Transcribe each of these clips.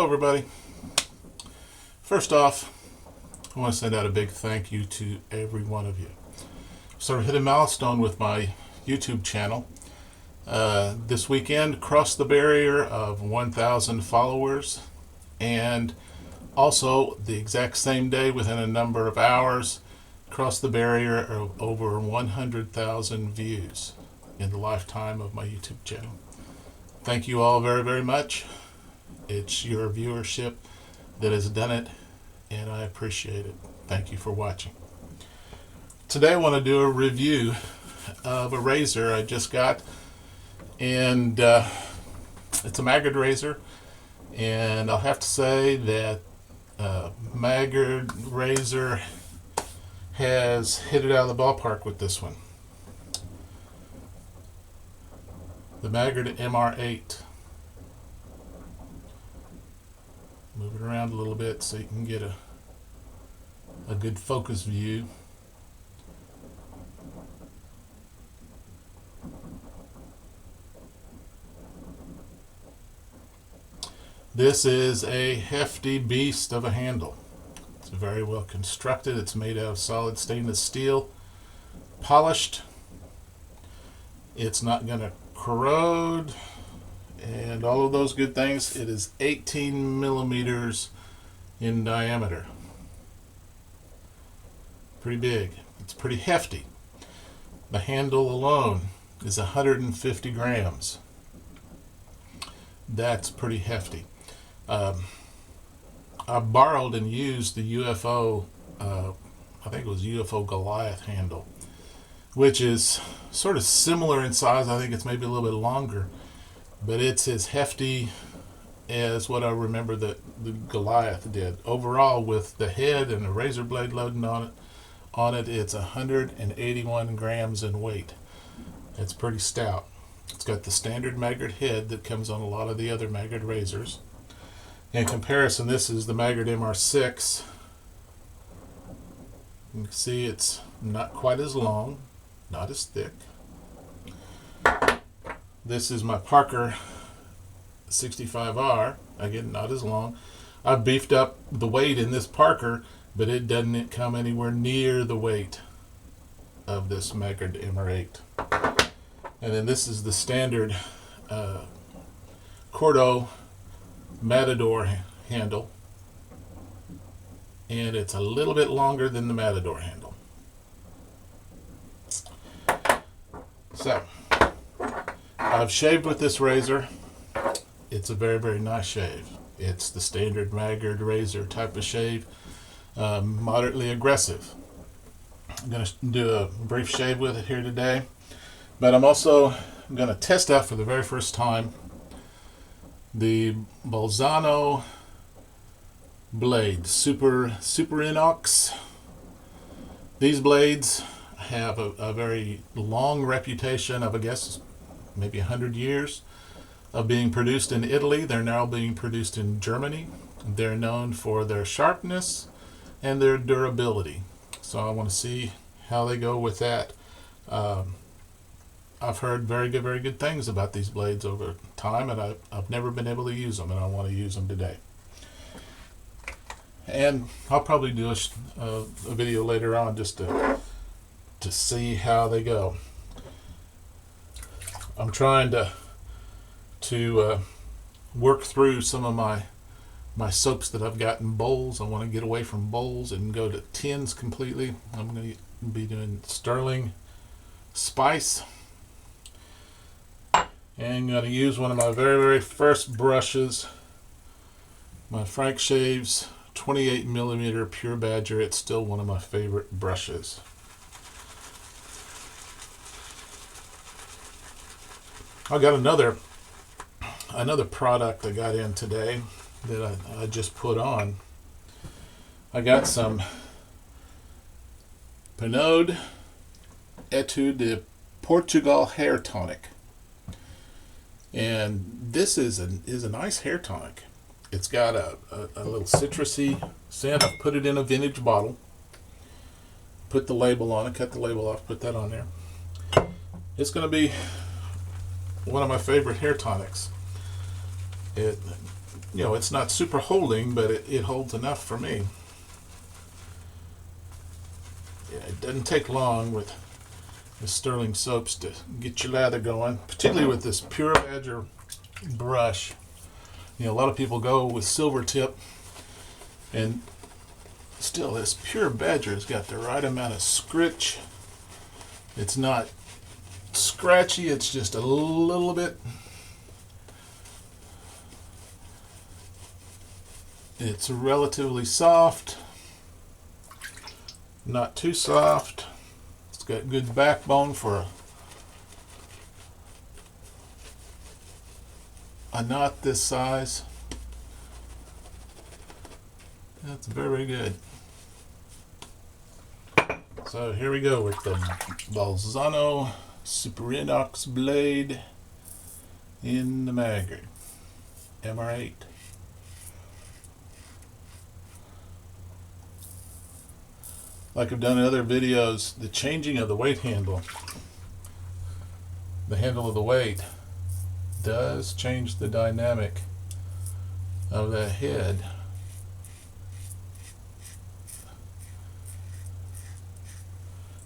everybody. First off, I want to send out a big thank you to every one of you. So I hit a milestone with my YouTube channel. This weekend crossed the barrier of 1,000 followers, and also the exact same day, within a number of hours, crossed the barrier of over 100,000 views in the lifetime of my YouTube channel. Thank you all very, very much. It's your viewership that has done it, and I appreciate it. Thank you for watching. Today I want to do a review of a razor I just got, and it's a Maggard razor, and I'll have to say that Maggard razor has hit it out of the ballpark with this one. The Maggard MR8. Move it around a little bit so you can get a good focus view. This is a hefty beast of a handle. It's very well constructed. It's made out of solid stainless steel, polished. It's not going to corrode, and all of those good things. It is 18 millimeters in diameter. Pretty big. It's pretty hefty. The handle alone is 150 grams. That's pretty hefty. I borrowed and used the UFO, I think it was UFO Goliath handle, which is sort of similar in size. I think it's maybe a little bit longer, but it's as hefty as what I remember that the Goliath did. Overall, with the head and the razor blade loading on it, it's 181 grams in weight. It's pretty stout. It's got the standard Maggard head that comes on a lot of the other Maggard razors. In comparison, this is the Maggard MR6. You can see it's not quite as long, not as thick. This is my Parker 65R. Again, not as long. I've beefed up the weight in this Parker, but it doesn't come anywhere near the weight of this Maggard MR8. And then this is the standard Cordo Matador handle, and it's a little bit longer than the Matador handle. So I've shaved with this razor. It's a very, very nice shave. It's the standard Maggard razor type of shave, moderately aggressive. I'm going to do a brief shave with it here today, but I'm also going to test out for the very first time the Bolzano blade, Superinox. These blades have a very long reputation of, I guess, maybe 100 years of being produced in Italy. They're now being produced in Germany. They're known for their sharpness and their durability. So I want to see how they go with that. I've heard very good things about these blades over time, and I've never been able to use them, and I want to use them today. And I'll probably do a video later on just to see how they go. I'm trying to work through some of my soaps that I've got in bowls. I want to get away from bowls and go to tins completely. I'm going to be doing sterling spice. And I'm going to use one of my very first brushes, my Frank Shaves 28 millimeter Pure Badger. It's still one of my favorite brushes. I got another product I got in today that I just put on. I got some Pinode Etude de Portugal hair tonic. And this is a nice hair tonic. It's got a little citrusy scent. I've put it in a vintage bottle. Put the label on it, cut the label off, put that on there. It's going to be one of my favorite hair tonics. It You know, it's not super holding, but it holds enough for me. Yeah, it doesn't take long with the sterling soaps to get your lather going, particularly with this Pure Badger brush. You know, a lot of people go with silver tip, and still this Pure Badger has got the right amount of scritch. It's not scratchy, it's just a little bit. It's relatively soft, not too soft. It's got good backbone for a knot this size. That's very good. So here we go with the Bolzano Superinox blade in the Maggard MR8. Like I've done in other videos, the changing of the weight handle, the handle of the weight, does change the dynamic of the head.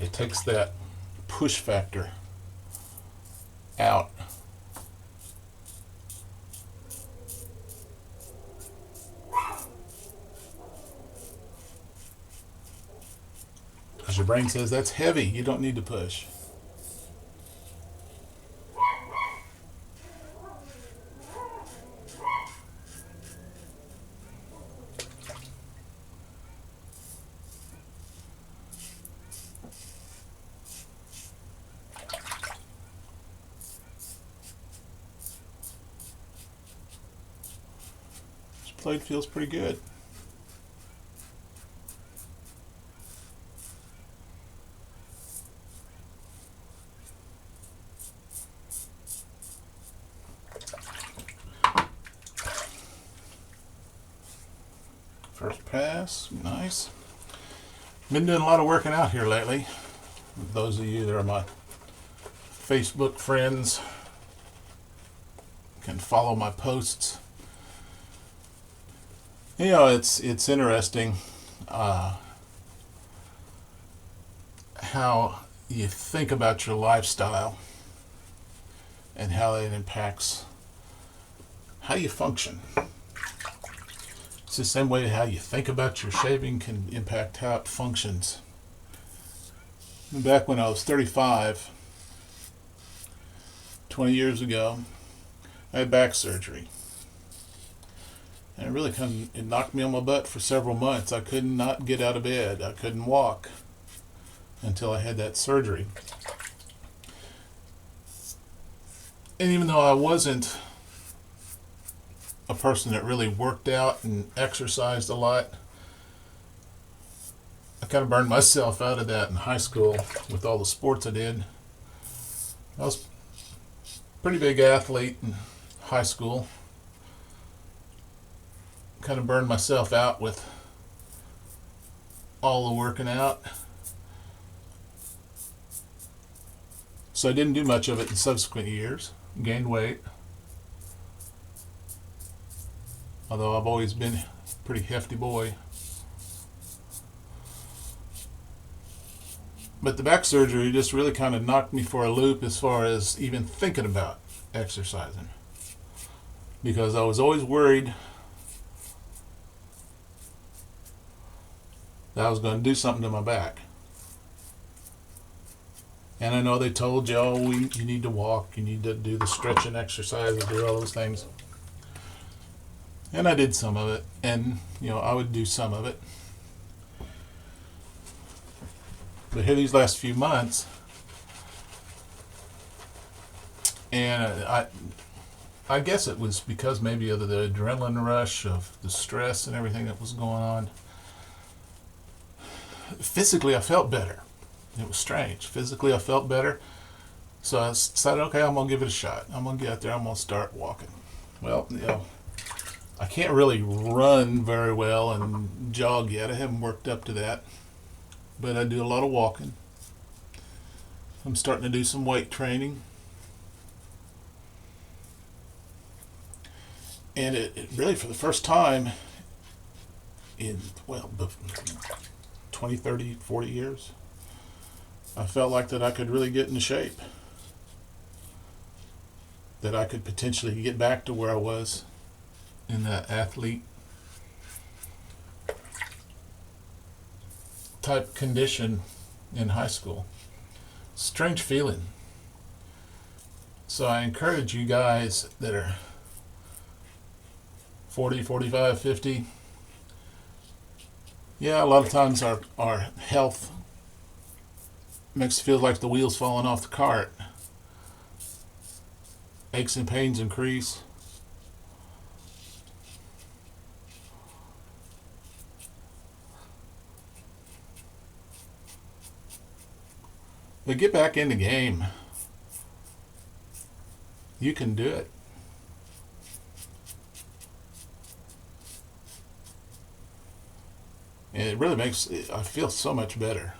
It takes that push factor out. Because your brain says that's heavy, you don't need to push. This blade feels pretty good. First pass, nice. Been doing a lot of working out here lately. Those of you that are my Facebook friends can follow my posts. You know, it's interesting how you think about your lifestyle and how it impacts how you function. It's the same way how you think about your shaving can impact how it functions. Back when I was 35, 20 years ago, I had back surgery. And it knocked me on my butt for several months. I could not get out of bed. I couldn't walk until I had that surgery. And even though I wasn't a person that really worked out and exercised a lot, I kind of burned myself out of that in high school with all the sports I did. I was a pretty big athlete in high school. Kind of burned myself out with all the working out. So I didn't do much of it in subsequent years. Gained weight. Although I've always been a pretty hefty boy. But the back surgery just really kind of knocked me for a loop as far as even thinking about exercising. Because I was always worried that I was going to do something to my back. And I know they told you, oh, you need to walk, you need to do the stretching exercises, do all those things. And I did some of it, and I would do some of it. But here these last few months, and I guess it was because maybe of the adrenaline rush of the stress and everything that was going on. Physically, I felt better. It was strange. Physically, I felt better. So I decided, okay, I'm going to give it a shot. I'm going to get out there. I'm going to start walking. Well, I can't really run very well and jog yet. I haven't worked up to that. But I do a lot of walking. I'm starting to do some weight training. And it really, for the first time in, well, 20, 30, 40 years, I felt like that I could really get into shape. That I could potentially get back to where I was in that athlete type condition in high school. Strange feeling. So I encourage you guys that are 40, 45, 50. Yeah, a lot of times our health makes it feel like the wheels falling off the cart. Aches and pains increase. But get back in the game. You can do it. And it really makes I feel so much better.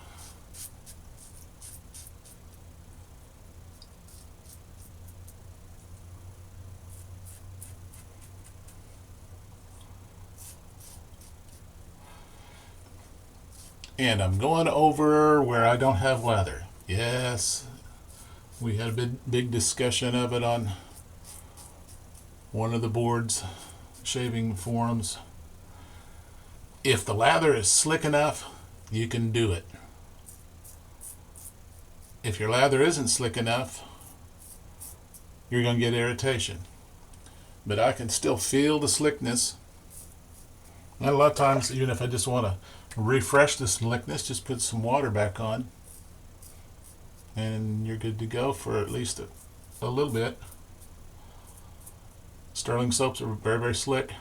And I'm going over where I don't have weather. Yes, we had a big discussion of it on one of the boards, shaving forums. If the lather is slick enough, you can do it. If your lather isn't slick enough, you're going to get irritation. But I can still feel the slickness. And a lot of times, even if I just want to refresh the slickness, just put some water back on and you're good to go for at least a little bit. Sterling soaps are very, very slick.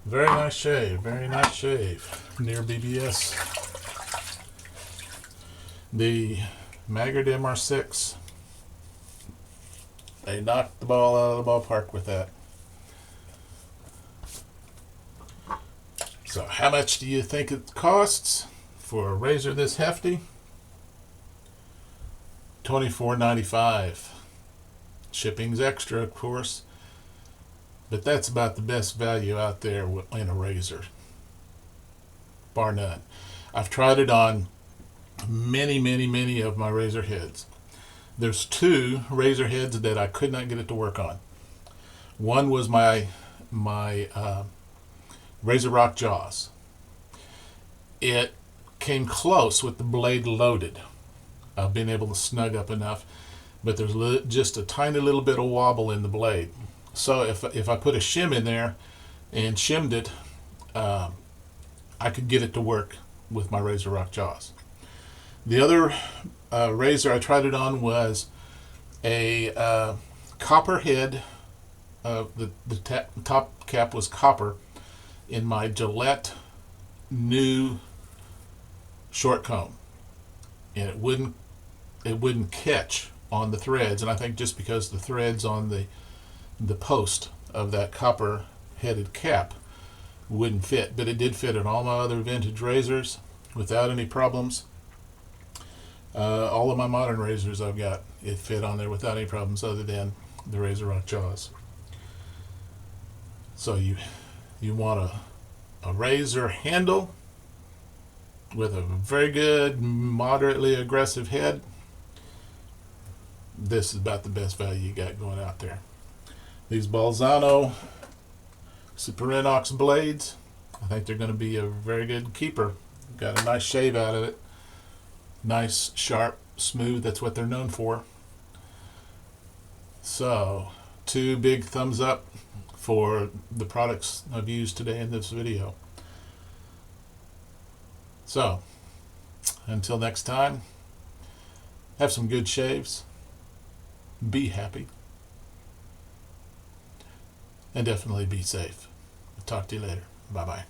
Very nice shave, very nice shave. Near BBS. The Maggard MR8. They knocked the ball out of the ballpark with that. So how much do you think it costs for a razor this hefty? $24.95. Shipping's extra, of course, but that's about the best value out there in a razor, bar none. I've tried it on many of my razor heads. There's two razor heads that I could not get it to work on. One was my Razor Rock Jaws. It came close with the blade loaded. I've been able to snug up enough, but there's just a tiny little bit of wobble in the blade. So if I put a shim in there and shimmed it, I could get it to work with my Razor Rock Jaws. The other razor I tried it on was a copper head. The top cap was copper in my Gillette new short comb, and it wouldn't catch on the threads. And I think just because the threads on the post of that copper headed cap wouldn't fit, but it did fit in all my other vintage razors without any problems. All of my modern razors I've got, it fit on there without any problems other than the Razor Rock Jaws. So you want a razor handle with a very good, moderately aggressive head. This is about the best value you got going out there. These Bolzano Superinox blades, I think they're going to be a very good keeper. Got a nice shave out of it. Nice, sharp, smooth. That's what they're known for. So, 2 big thumbs up for the products I've used today in this video. So, until next time, have some good shaves, be happy, and definitely be safe. I'll talk to you later. Bye-bye.